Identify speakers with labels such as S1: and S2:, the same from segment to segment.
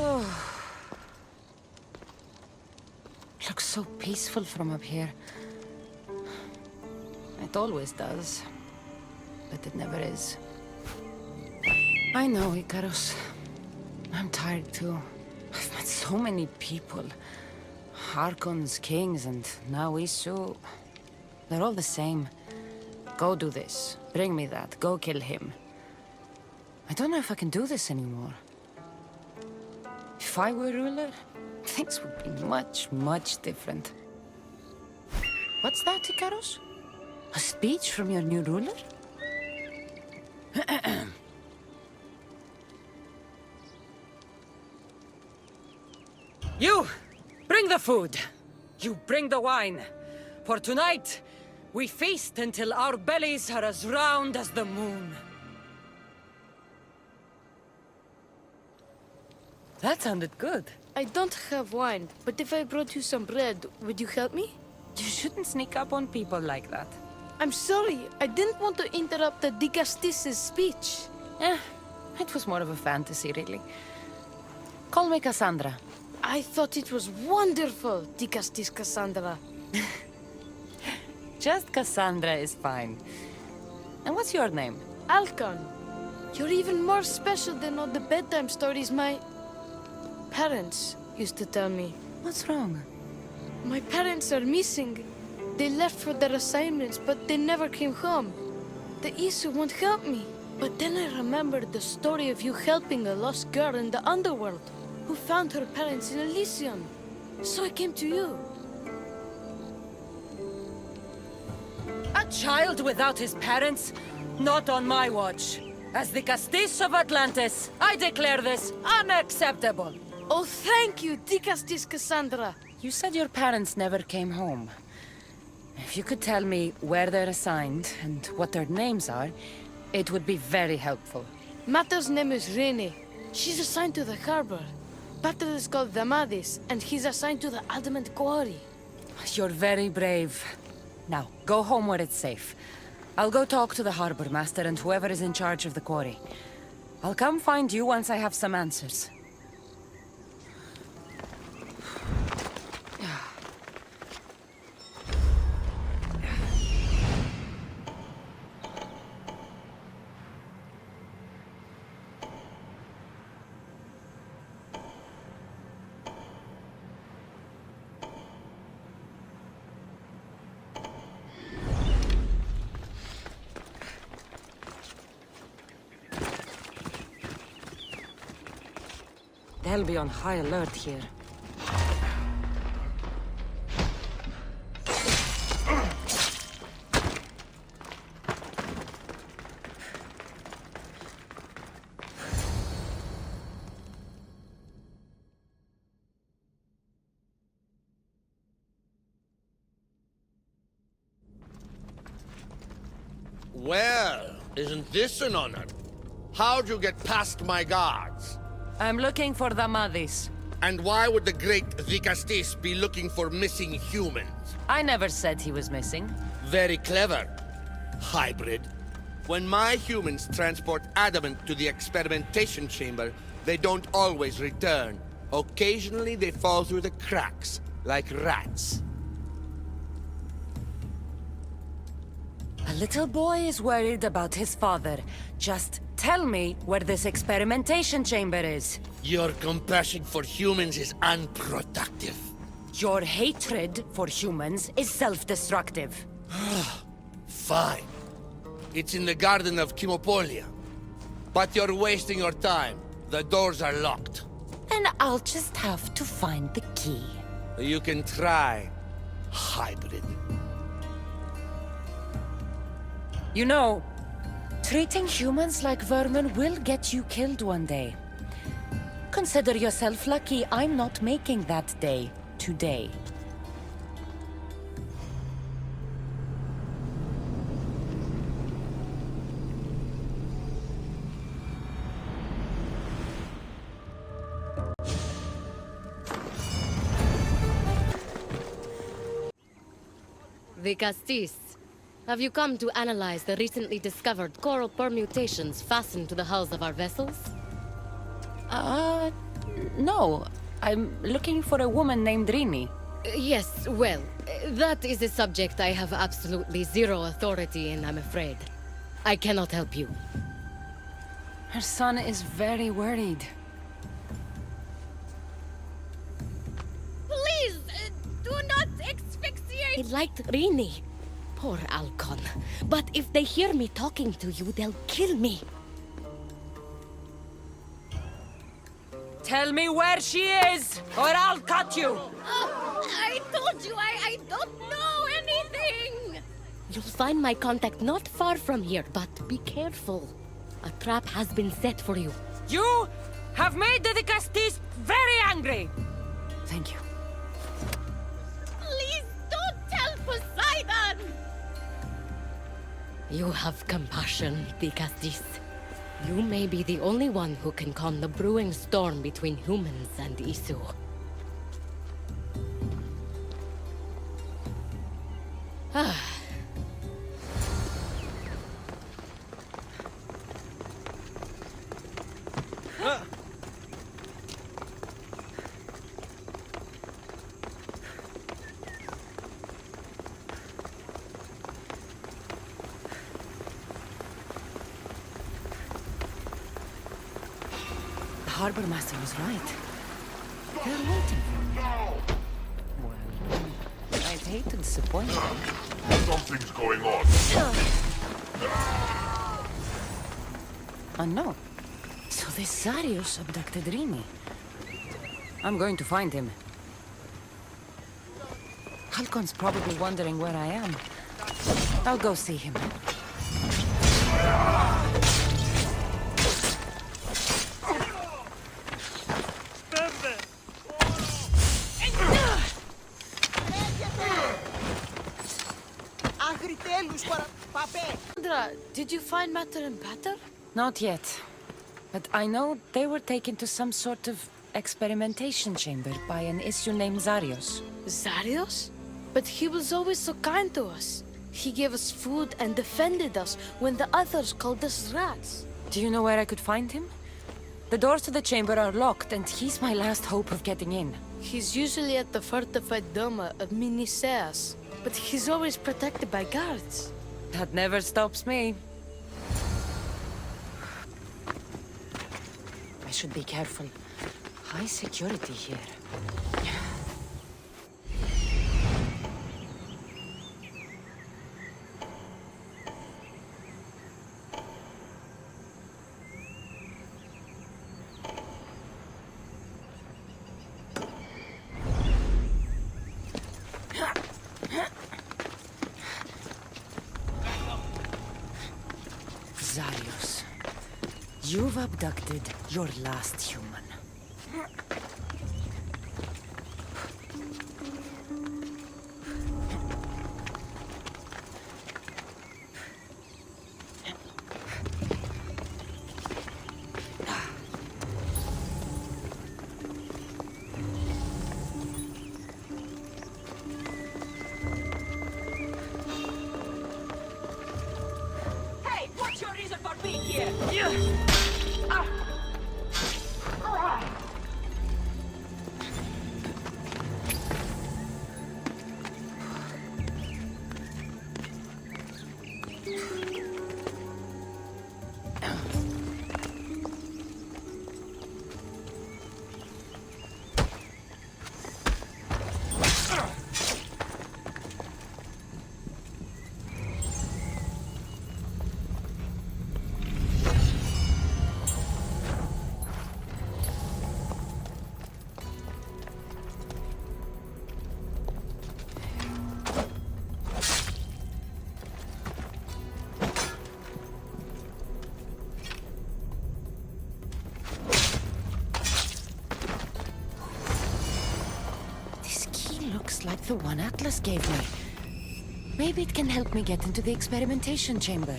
S1: Oh. Looks so peaceful from up here. It always does. But it never is. I know, Icarus. I'm tired too. I've met so many people. Archons, kings, and now Isu. They're all the same. Go do this. Bring me that. Go kill him. I don't know if I can do this anymore. If I were ruler, things would be much, much different. What's that, Icarus? A speech from your new ruler? You! Bring the food! You bring the wine! For tonight, we feast until our bellies are as round as the moon. That sounded good.
S2: I don't have wine, but if I brought you some bread, would you help me?
S1: You shouldn't sneak up on people like that.
S2: I'm sorry, I didn't want to interrupt the Dicastis' speech.
S1: It was more of a fantasy, really. Call me Cassandra.
S2: I thought it was wonderful, Dicastis Cassandra.
S1: Just Cassandra is fine. And what's your name?
S2: Alcon. You're even more special than all the bedtime stories my parents used to tell me.
S1: What's wrong?
S2: My parents are missing. They left for their assignments, but they never came home. The Isu won't help me. But then I remembered the story of you helping a lost girl in the underworld, who found her parents in Elysium. So I came to you.
S1: A child without his parents? Not on my watch. As the Castis of Atlantis, I declare this unacceptable.
S2: Oh, thank you, Dicastis Cassandra.
S1: You said your parents never came home. If you could tell me where they're assigned and what their names are, it would be very helpful.
S2: Mata's name is Rene. She's assigned to the harbor. Pater is called Damadis, and he's assigned to the Adamant Quarry.
S1: You're very brave. Now, go home where it's safe. I'll go talk to the harbor master and whoever is in charge of the quarry. I'll come find you once I have some answers. They'll be on high alert here.
S3: Well, isn't this an honor? How'd you get past my guards?
S1: I'm looking for the Madis.
S3: And why would the great Dicastis be looking for missing humans?
S1: I never said he was missing.
S3: Very clever. Hybrid. When my humans transport adamant to the experimentation chamber, they don't always return. Occasionally they fall through the cracks, like rats.
S1: A little boy is worried about his father. Just tell me where this experimentation chamber is.
S3: Your compassion for humans is unproductive.
S1: Your hatred for humans is self-destructive.
S3: Fine. It's in the Garden of Chimopolia. But you're wasting your time. The doors are locked.
S1: Then I'll just have to find the key.
S3: You can try, hybrid.
S1: You know, treating humans like vermin will get you killed one day. Consider yourself lucky I'm not making that day today.
S4: Dicastis, have you come to analyze the recently discovered coral permutations fastened to the hulls of our vessels?
S1: No, I'm looking for a woman named Rini.
S4: Yes, well, that is a subject I have absolutely zero authority in, I'm afraid. I cannot help you.
S1: Her son is very worried.
S4: Please, do not asphyxiate! I liked Rini. Poor Alcon. But if they hear me talking to you, they'll kill me.
S1: Tell me where she is, or I'll cut you!
S4: I told you I don't know anything! You'll find my contact not far from here, but be careful. A trap has been set for you.
S1: You have made the Castis very angry! Thank you.
S4: Please don't tell Poseidon! You have compassion, Castis. You may be the only one who can calm the brewing storm between humans and Isu.
S1: The harbor master was right. They're waiting for me. Well, I'd hate to disappoint them.
S5: Something's going on.
S1: Oh no. So this Zarius abducted Rini. I'm going to find him. Halcon's probably wondering where I am. I'll go see him.
S2: Sandra, did you find Matter and Patter?
S1: Not yet. But I know they were taken to some sort of experimentation chamber by an issue named Zarius.
S2: Zarius? But he was always so kind to us. He gave us food and defended us when the others called us rats.
S1: Do you know where I could find him? The doors to the chamber are locked, and he's my last hope of getting in.
S2: He's usually at the fortified Doma of Miniseas, but he's always protected by guards.
S1: That never stops me. I should be careful. High security here. Zarius, you've abducted your last human.
S6: Hey, what's your reason for being here?
S1: Looks like the one Atlas gave me. Maybe it can help me get into the experimentation chamber.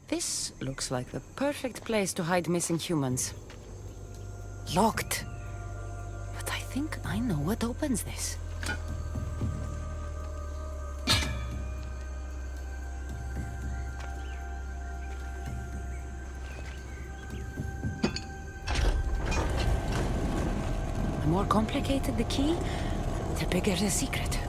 S1: This looks like the perfect place to hide missing humans. Locked. But I think I know what opens this. The more complicated the key, the bigger the secret.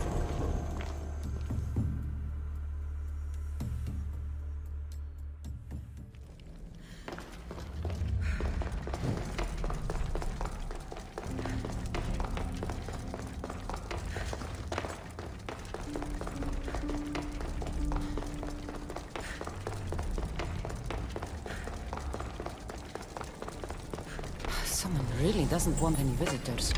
S1: Someone really doesn't want any visitors.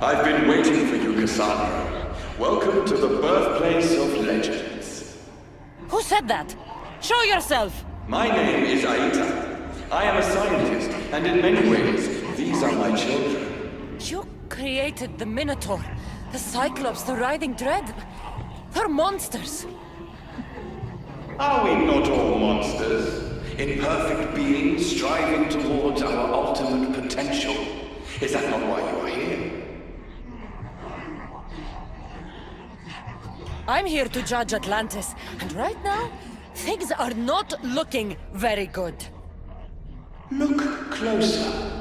S7: I've been waiting for you, Cassandra. Welcome to the birthplace of legends.
S1: Who said that? Show yourself!
S7: My name is Aita. I am a scientist, and in many ways, these are my children.
S1: You created the Minotaur, the Cyclops, the Writhing Dread. They're monsters.
S7: Are we not all monsters? Imperfect beings striving towards our ultimate potential. Is that not why you are here?
S1: I'm here to judge Atlantis, and right now, things are not looking very good.
S7: Look closer.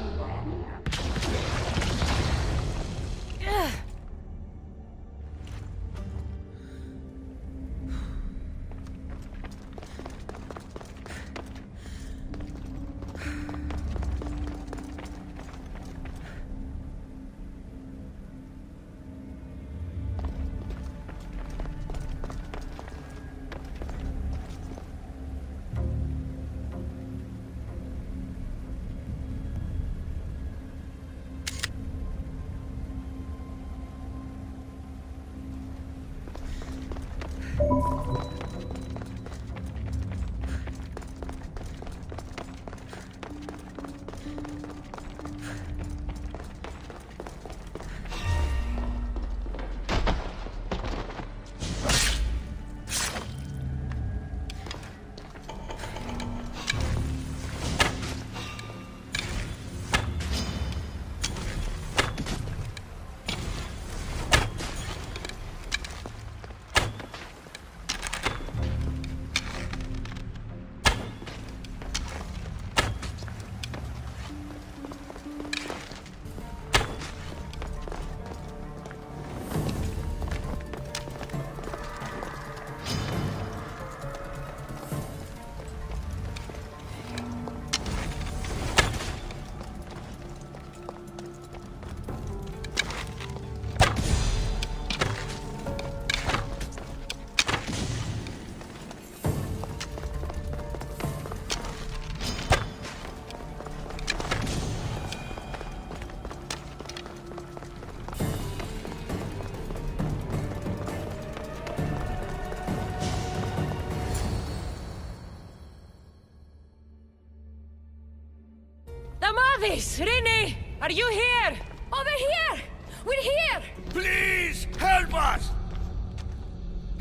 S1: Travis! Rini! Are you here? Over here! We're here!
S3: Please, help us!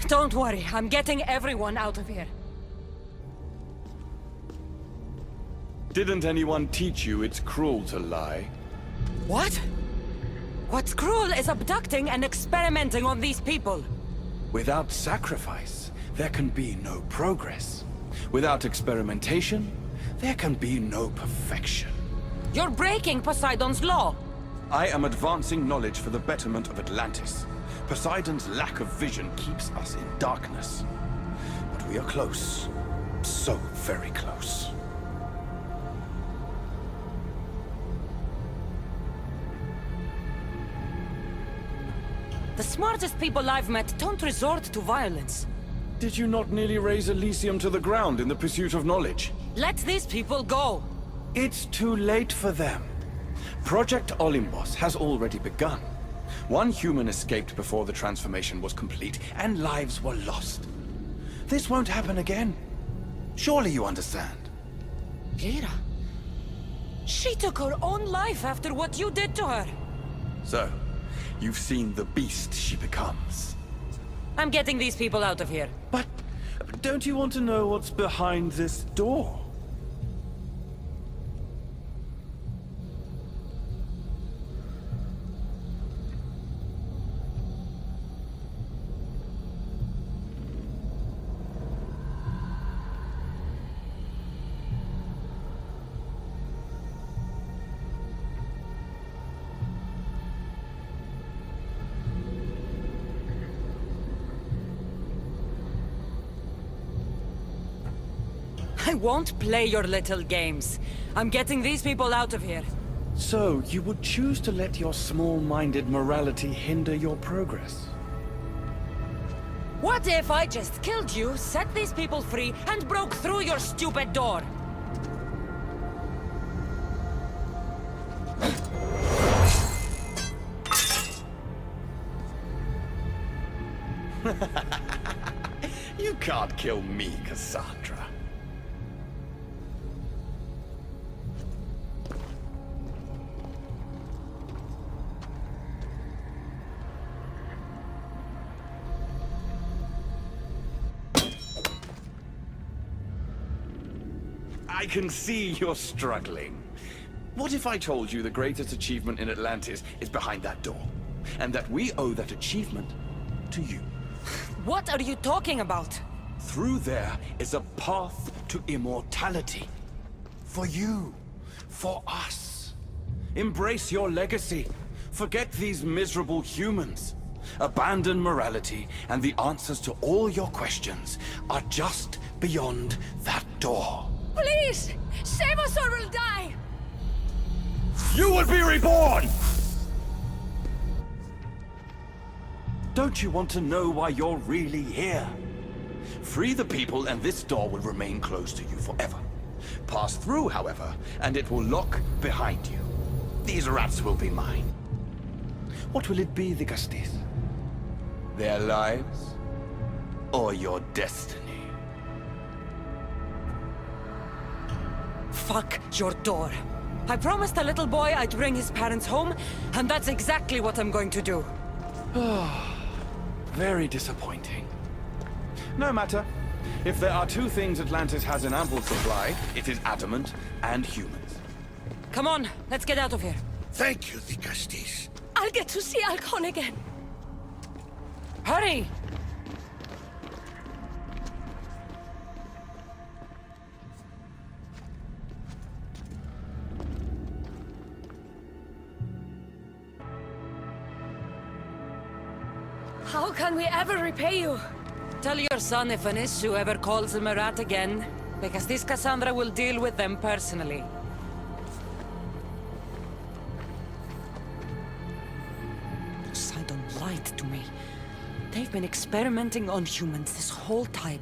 S1: Don't worry, I'm getting everyone out of here.
S7: Didn't anyone teach you it's cruel to lie?
S1: What? What's cruel is abducting and experimenting on these people.
S7: Without sacrifice, there can be no progress. Without experimentation, there can be no perfection.
S1: You're breaking Poseidon's law.
S7: I am advancing knowledge for the betterment of Atlantis. Poseidon's lack of vision keeps us in darkness. But we are close. So very close.
S1: The smartest people I've met don't resort to violence.
S7: Did you not nearly raise Elysium to the ground in the pursuit of knowledge?
S1: Let these people go.
S7: It's too late for them. Project Olympus has already begun. One human escaped before the transformation was complete, and lives were lost. This won't happen again. Surely you understand.
S1: Lyra. She took her own life after what you did to her.
S7: So, you've seen the beast she becomes.
S1: I'm getting these people out of here.
S7: But don't you want to know what's behind this door?
S1: I won't play your little games. I'm getting these people out of here.
S7: So, you would choose to let your small-minded morality hinder your progress?
S1: What if I just killed you, set these people free, and broke through your stupid door?
S7: You can't kill me, Cassandra. I can see you're struggling. What if I told you the greatest achievement in Atlantis is behind that door? And that we owe that achievement to you?
S1: What are you talking about?
S7: Through there is a path to immortality. For you. For us. Embrace your legacy. Forget these miserable humans. Abandon morality, and the answers to all your questions are just beyond that door.
S1: Please! Save us or we'll die!
S7: You will be reborn! Don't you want to know why you're really here? Free the people and this door will remain closed to you forever. Pass through, however, and it will lock behind you. These rats will be mine. What will it be, the Gusties? Their lives? Or your destiny?
S1: Fuck your door. I promised the little boy I'd bring his parents home, and that's exactly what I'm going to do.
S7: Very disappointing. No matter. If there are two things Atlantis has in ample supply, it is adamant and humans.
S1: Come on, let's get out of here.
S3: Thank you, the Gusties.
S4: I'll get to see Alcon again.
S1: Hurry!
S4: How can we ever repay you?
S1: Tell your son if an issue ever calls him a rat again, because this Cassandra will deal with them personally. Poseidon lied to me. They've been experimenting on humans this whole time.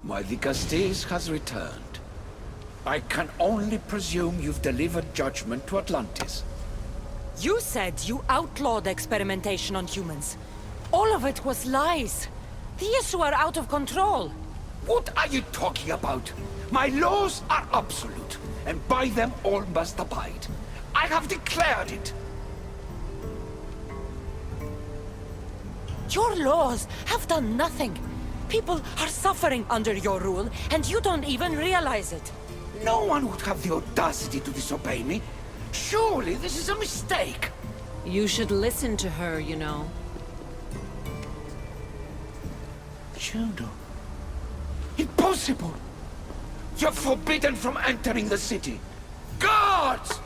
S8: My Gusties has returned. I can only presume you've delivered judgment to Atlantis.
S9: You said you outlawed experimentation on humans. All of it was lies. The issue are out of control.
S8: What are you talking about? My laws are absolute, and by them all must abide. I have declared it.
S9: Your laws have done nothing. People are suffering under your rule, and you don't even realize it.
S8: No one would have the audacity to disobey me. Surely this is a mistake.
S10: You should listen to her, you know.
S8: Juno. Impossible! You're forbidden from entering the city. Guards!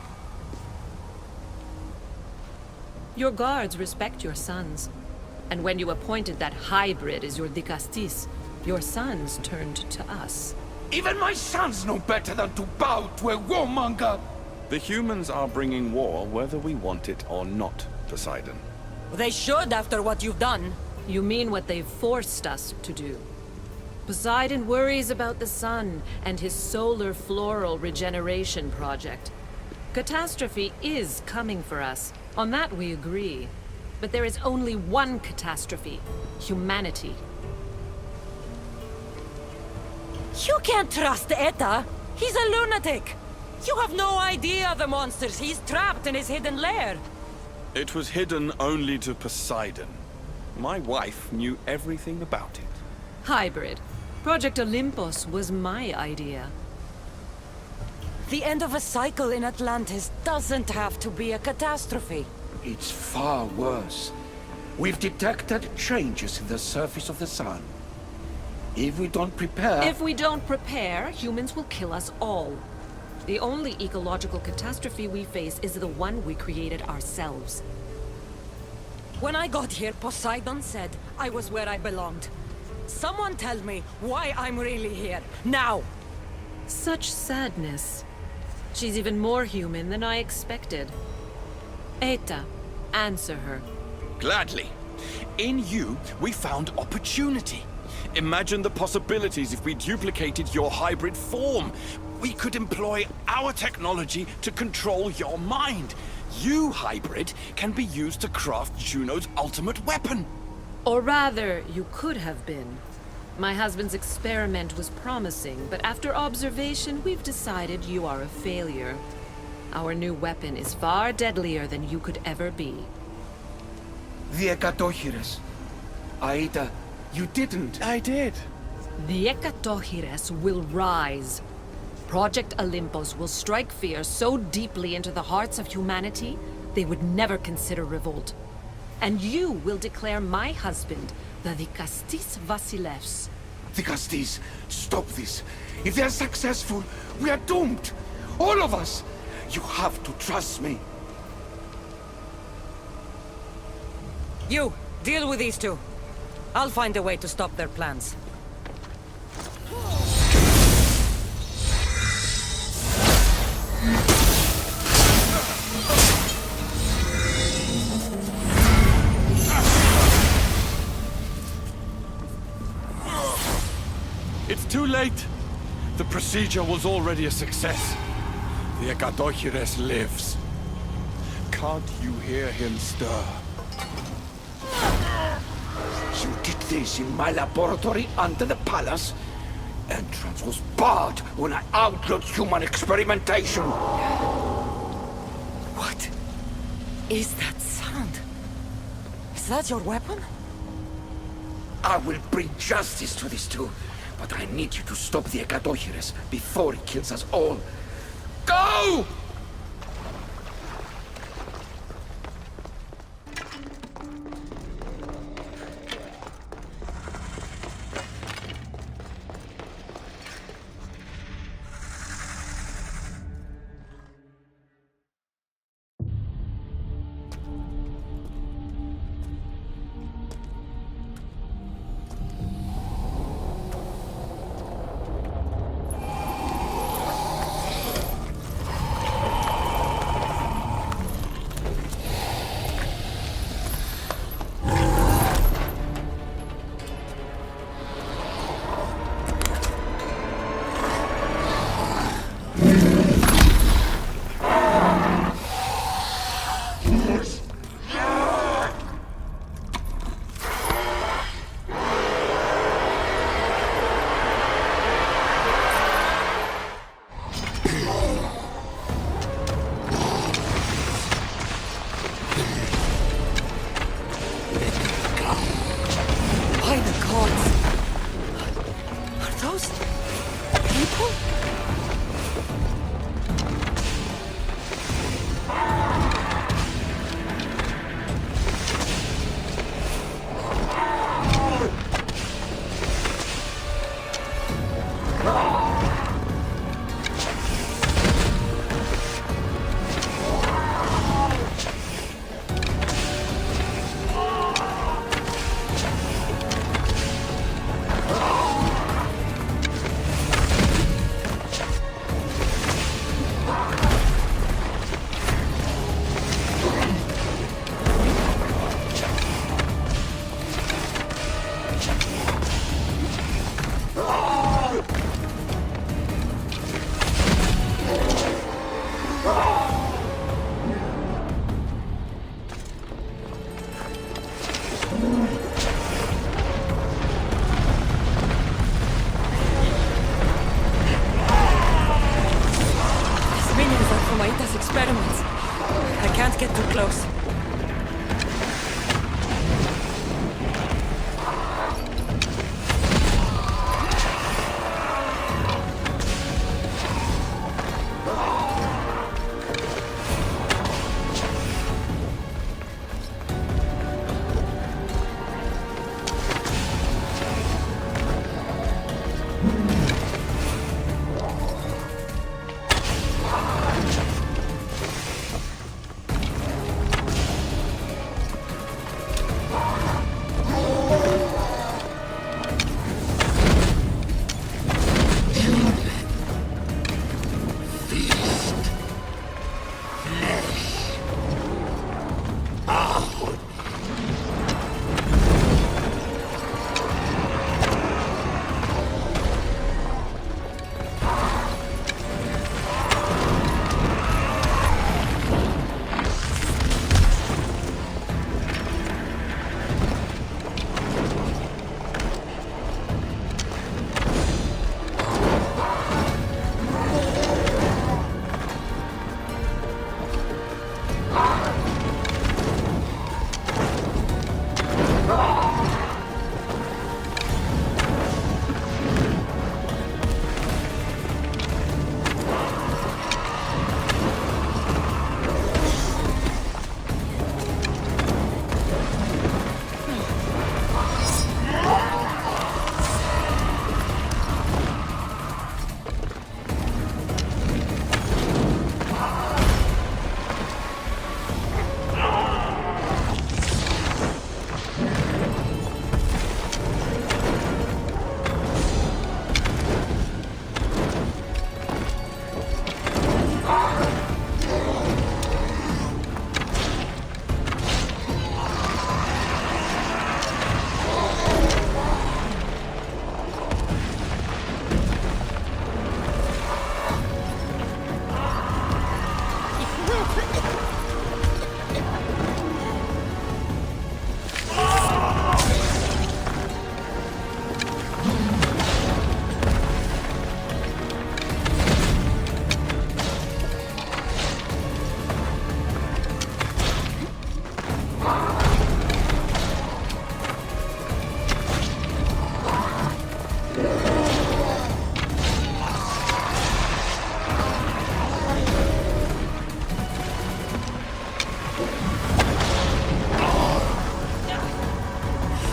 S10: Your guards respect your sons. And when you appointed that hybrid as your dicastis, your sons turned to us.
S8: Even my sons know better than to bow to a warmonger!
S7: The humans are bringing war whether we want it or not, Poseidon.
S9: They should after what you've done.
S10: You mean what they've forced us to do. Poseidon worries about the sun and his solar floral regeneration project. Catastrophe is coming for us. On that we agree. But there is only one catastrophe: humanity.
S9: You can't trust Eta. He's a lunatic. You have no idea the monsters he's trapped in his hidden lair.
S7: It was hidden only to Poseidon. My wife knew everything about it.
S10: Hybrid. Project Olympus was my idea.
S9: The end of a cycle in Atlantis doesn't have to be a catastrophe.
S8: It's far worse. We've detected changes in the surface of the sun. If we don't prepare...
S10: If we don't prepare, humans will kill us all. The only ecological catastrophe we face is the one we created ourselves.
S9: When I got here, Poseidon said I was where I belonged. Someone tell me why I'm really here, now!
S10: Such sadness. She's even more human than I expected. Eta, answer her.
S7: Gladly. In you, we found opportunity. Imagine the possibilities if we duplicated your hybrid form. We could employ our technology to control your mind. You, hybrid, can be used to craft Juno's ultimate weapon.
S10: Or rather, you could have been. My husband's experiment was promising, but after observation, we've decided you are a failure. Our new weapon is far deadlier than you could ever be.
S8: The Hekatonchires. Aida, you didn't.
S7: I did.
S10: The Hekatonchires will rise. Project Olympus will strike fear so deeply into the hearts of humanity, they would never consider revolt. And you will declare my husband the Dikastis Vasilevs.
S8: Dikastis, stop this. If they are successful, we are doomed. All of us. You have to trust me.
S9: You, deal with these two. I'll find a way to stop their plans.
S7: It's too late. The procedure was already a success. The Hekatonchires lives. Can't you hear him stir?
S8: You did this in my laboratory under the palace. Entrance was barred when I outlawed human experimentation.
S9: What is that sound? Is that your weapon?
S8: I will bring justice to these two, but I need you to stop the Hekatonchires before it kills us all. Go!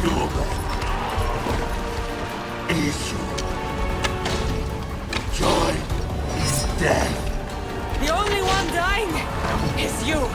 S5: Issue. Joy is death.
S9: The only one dying is you.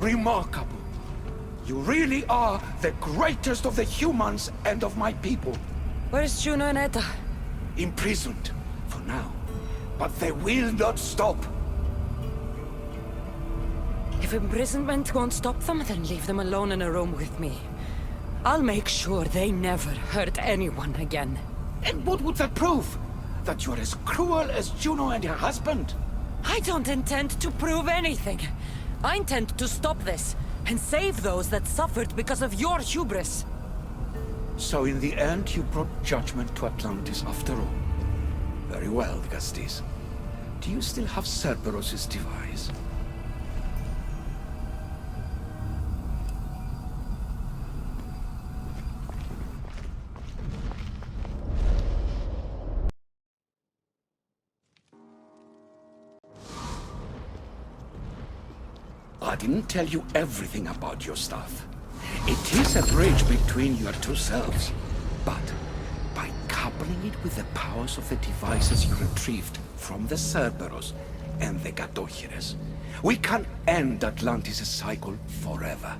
S8: Remarkable. You really are the greatest of the humans and of my people.
S9: Where's Juno and Etta?
S8: Imprisoned, for now. But they will not stop.
S9: If imprisonment won't stop them, then leave them alone in a room with me. I'll make sure they never hurt anyone again.
S8: And what would that prove? That you're as cruel as Juno and her husband?
S9: I don't intend to prove anything. I intend to stop this, and save those that suffered because of your hubris.
S8: So in the end, you brought judgment to Atlantis after all. Very well, Gastis. Do you still have Cerberus' device? I didn't tell you everything about your stuff. It is a bridge between your two selves. But by coupling it with the powers of the devices you retrieved from the Cerberus and the Hekatonchires, we can end Atlantis' cycle forever.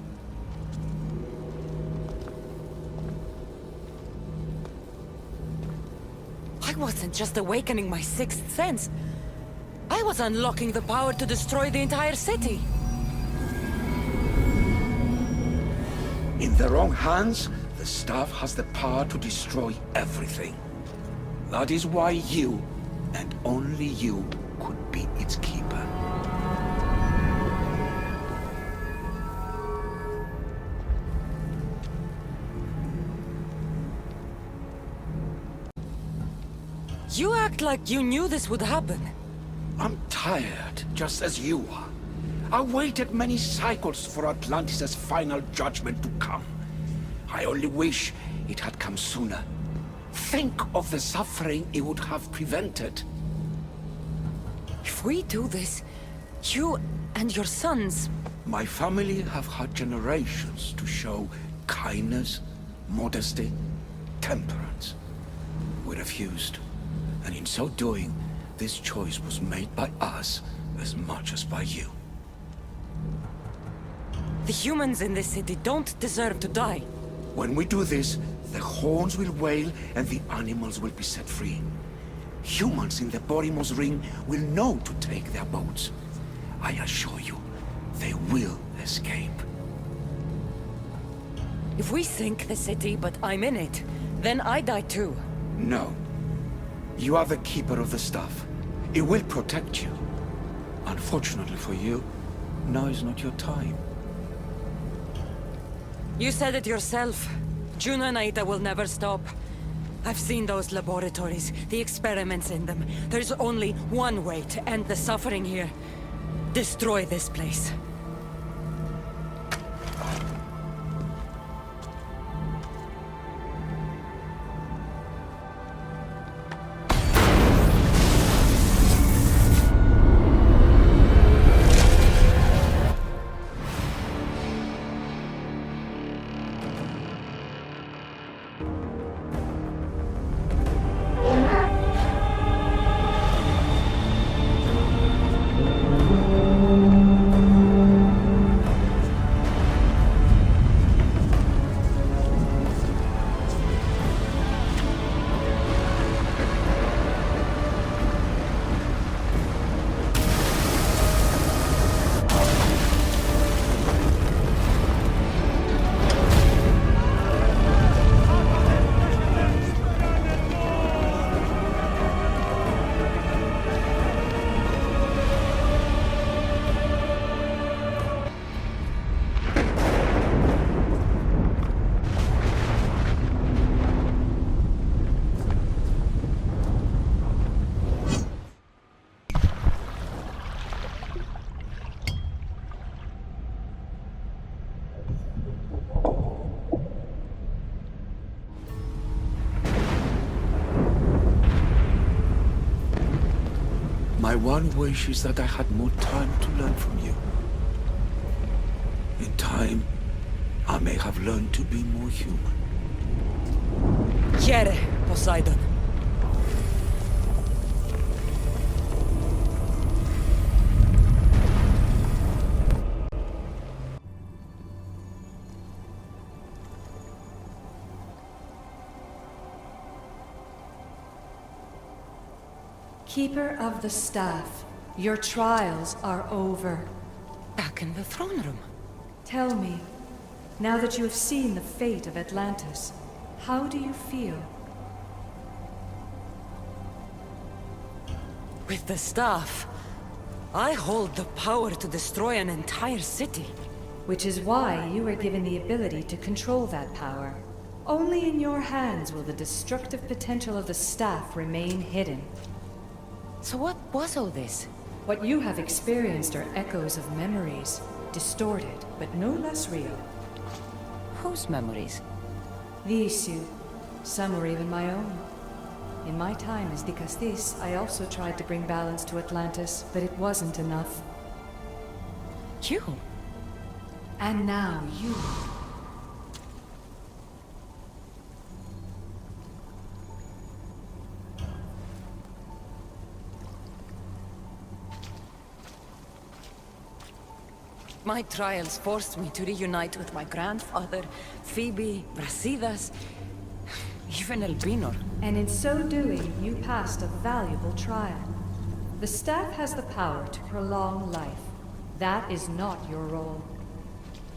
S9: I wasn't just awakening my sixth sense. I was unlocking the power to destroy the entire city.
S8: In the wrong hands, the staff has the power to destroy everything. That is why you, and only you, could be its keeper.
S9: You act like you knew this would happen.
S8: I'm tired, just as you are. I waited many cycles for Atlantis' final judgment to come. I only wish it had come sooner. Think of the suffering it would have prevented.
S9: If we do this, you and your sons...
S8: My family have had generations to show kindness, modesty, temperance. We refused, and in so doing, this choice was made by us as much as by you.
S9: The humans in this city don't deserve to die.
S8: When we do this, the horns will wail and the animals will be set free. Humans in the Borimos Ring will know to take their boats. I assure you, they will escape.
S9: If we sink the city, but I'm in it, then I die too.
S8: No. You are the keeper of the stuff. It will protect you. Unfortunately for you, now is not your time.
S9: You said it yourself. Juno and Aida will never stop. I've seen those laboratories, the experiments in them. There's only one way to end the suffering here. Destroy this place.
S8: My one wish is that I had more time to learn from you. In time, I may have learned to be more human.
S9: Here, Poseidon.
S11: Keeper of the Staff, your trials are over.
S9: Back in the throne room.
S11: Tell me, now that you have seen the fate of Atlantis, how do you feel?
S9: With the staff, I hold the power to destroy an entire city.
S11: Which is why you are given the ability to control that power. Only in your hands will the destructive potential of the Staff remain hidden.
S9: So what was all this?
S11: What you have experienced are echoes of memories, distorted, but no less real.
S9: Whose memories?
S11: The issue. Some were even my own. In my time as Dikastis, I also tried to bring balance to Atlantis, but it wasn't enough.
S9: You?
S11: And now you.
S9: My trials forced me to reunite with my grandfather, Phoebe, Brasidas, even Elbinor.
S11: And in so doing, you passed a valuable trial. The staff has the power to prolong life. That is not your role.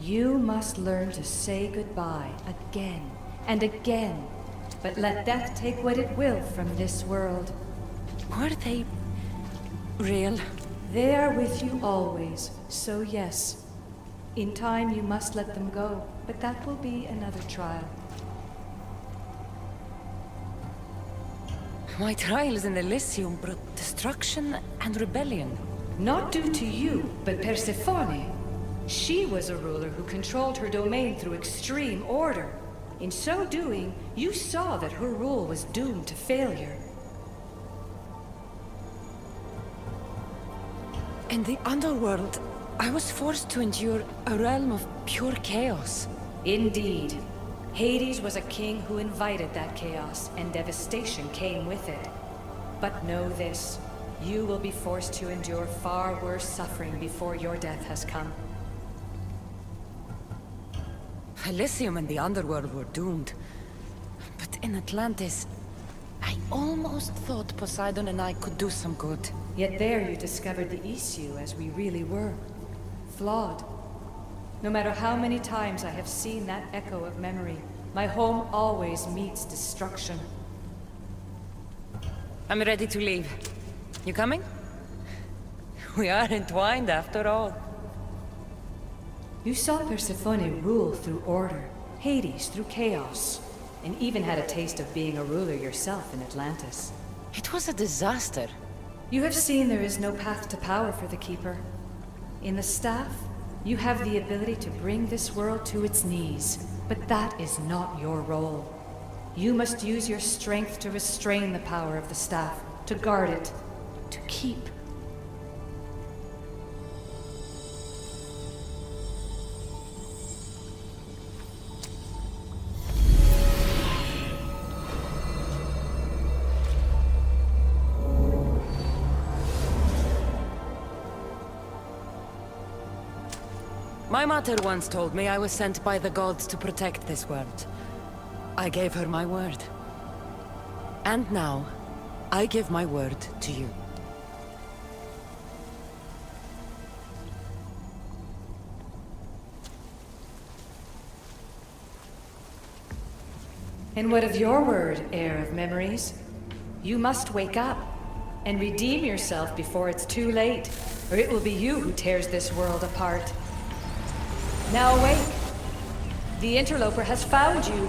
S11: You must learn to say goodbye again and again, but let death take what it will from this world.
S9: Were they real?
S11: They are with you always, so yes. In time you must let them go, but that will be another trial.
S9: My trials in Elysium brought destruction and rebellion.
S11: Not due to you, but Persephone. She was a ruler who controlled her domain through extreme order. In so doing, you saw that her rule was doomed to failure.
S9: In the underworld, I was forced to endure a realm of pure chaos.
S11: Indeed. Hades was a king who invited that chaos, and devastation came with it. But know this, you will be forced to endure far worse suffering before your death has come.
S9: Elysium and the underworld were doomed. But in Atlantis, I almost thought Poseidon and I could do some good.
S11: Yet there you discovered the issue as we really were. Flawed. No matter how many times I have seen that echo of memory, my home always meets destruction.
S9: I'm ready to leave. You coming? We are entwined after all.
S11: You saw Persephone rule through order, Hades through chaos, and even had a taste of being a ruler yourself in Atlantis.
S9: It was a disaster.
S11: You have seen there is no path to power for the Keeper. In the staff, you have the ability to bring this world to its knees, but that is not your role. You must use your strength to restrain the power of the staff, to guard it, to keep.
S9: My mother once told me I was sent by the gods to protect this world. I gave her my word. And now, I give my word to you.
S11: And what of your word, heir of memories? You must wake up and redeem yourself before it's too late, or it will be you who tears this world apart. Now awake! The interloper has found you!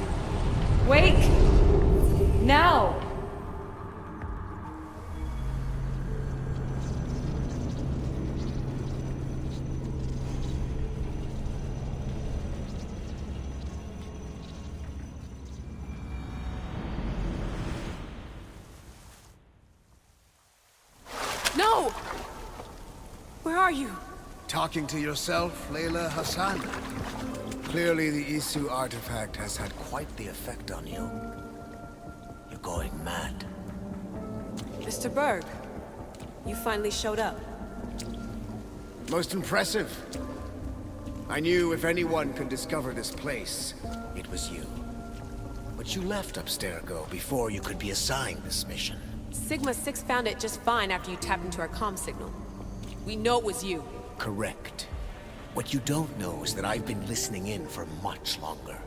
S11: Wake! Now!
S2: No! Where are you?
S12: Talking to yourself, Layla Hassan? Clearly the Isu artifact has had quite the effect on you. You're going mad.
S6: Mr. Berg, you finally showed up.
S12: Most impressive. I knew if anyone could discover this place, it was you. But you left Abstergo before you could be assigned this mission.
S6: Sigma 6 found it just fine after you tapped into our comm signal. We know it was you.
S12: Correct. What you don't know is that I've been listening in for much longer.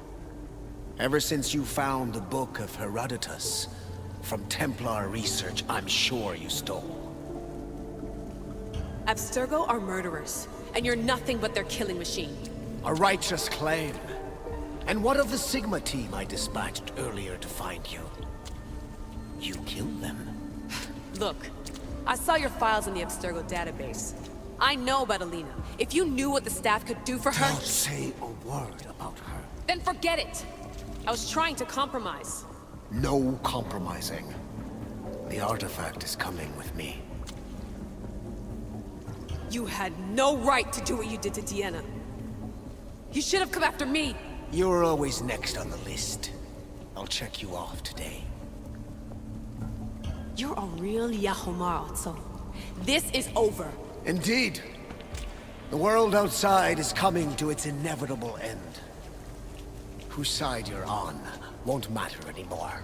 S12: Ever since you found the Book of Herodotus, from Templar research I'm sure you stole.
S6: Abstergo are murderers, and you're nothing but their killing machine.
S12: A righteous claim. And what of the Sigma team I dispatched earlier to find you? You killed them.
S6: Look, I saw your files in the Abstergo database. I know about Alina. If you knew what the staff could do for her...
S12: Don't say a word about her.
S6: Then forget it! I was trying to compromise.
S12: No compromising. The artifact is coming with me.
S6: You had no right to do what you did to Deanna. You should have come after me!
S12: You're always next on the list. I'll check you off today.
S6: You're a real Yahomar, so this is over.
S12: Indeed. The world outside is coming to its inevitable end. Whose side you're on won't matter anymore.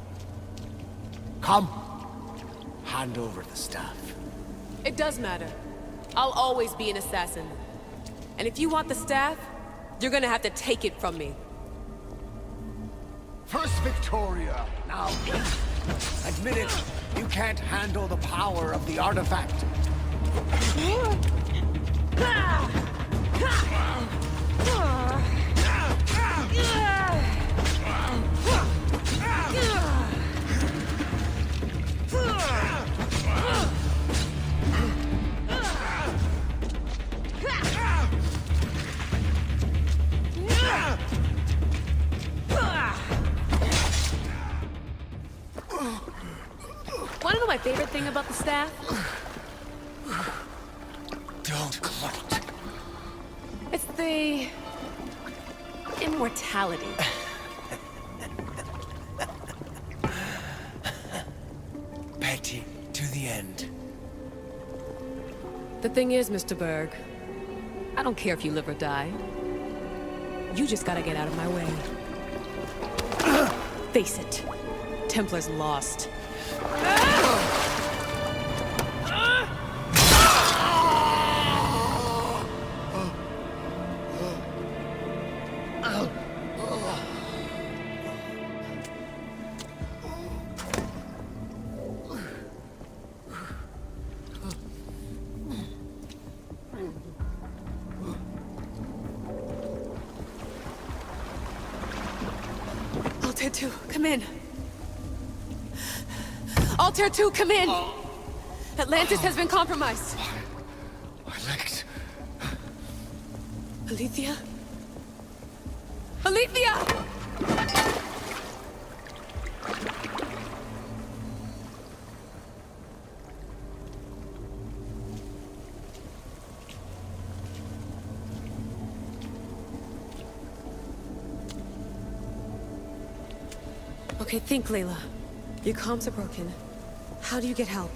S12: Come. Hand over the staff.
S6: It does matter. I'll always be an assassin. And if you want the staff, you're gonna have to take it from me.
S12: First Victoria, now admit it, you can't handle the power of the artifact.
S6: Wanna know my favorite thing about the staff?
S12: Don't gloat.
S6: It's the... immortality.
S12: Petty to the end.
S6: The thing is, Mr. Berg, I don't care if you live or die. You just gotta get out of my way. Face it. Templar's lost. Altair 2, come in. Altair 2, come in! Atlantis has been compromised.
S12: My legs.
S6: Alethea? Alethea! Okay, think, Layla. Your comms are broken. How do you get help?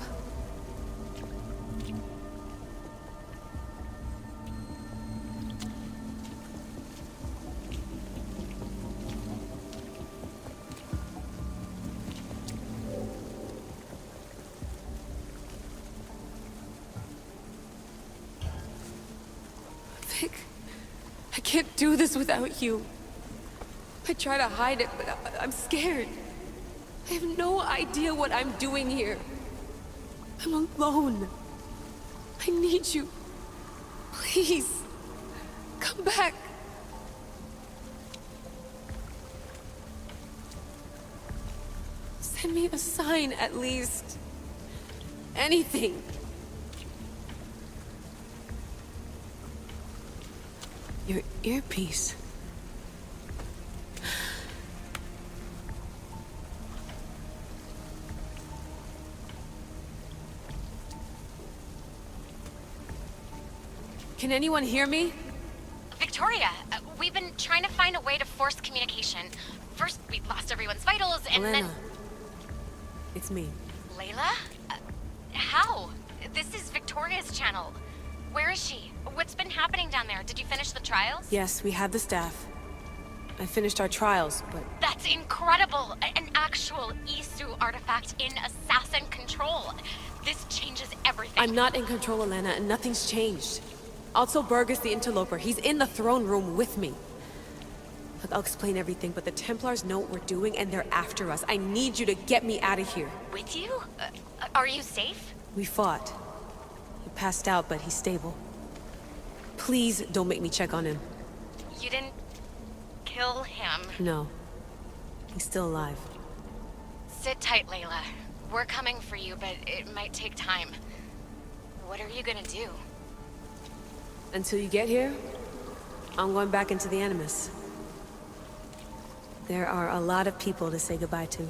S6: Vic, I can't do this without you. I try to hide it, but I'm scared. I have no idea what I'm doing here. I'm alone. I need you. Please, come back. Send me a sign, at least. Anything. Your earpiece. Can anyone hear me?
S13: Victoria, we've been trying to find a way to force communication. First, we lost everyone's vitals, and
S6: Elena.
S13: then...
S6: It's me.
S13: Layla? How? This is Victoria's channel. Where is she? What's been happening down there? Did you finish the trials?
S6: Yes, we have the staff. I finished our trials, but...
S13: That's incredible! An actual Isu artifact in assassin control. This changes everything.
S6: I'm not in control, Elena, and nothing's changed. Also, Berg is the interloper. He's in the throne room with me. Look, I'll explain everything, but the Templars know what we're doing, and they're after us. I need you to get me out of here.
S13: With you? Are you safe?
S6: We fought. He passed out, but he's stable. Please don't make me check on him.
S13: You didn't kill him.
S6: No. He's still alive.
S13: Sit tight, Layla. We're coming for you, but it might take time. What are you gonna do?
S6: Until you get here, I'm going back into the Animus. There are a lot of people to say goodbye to.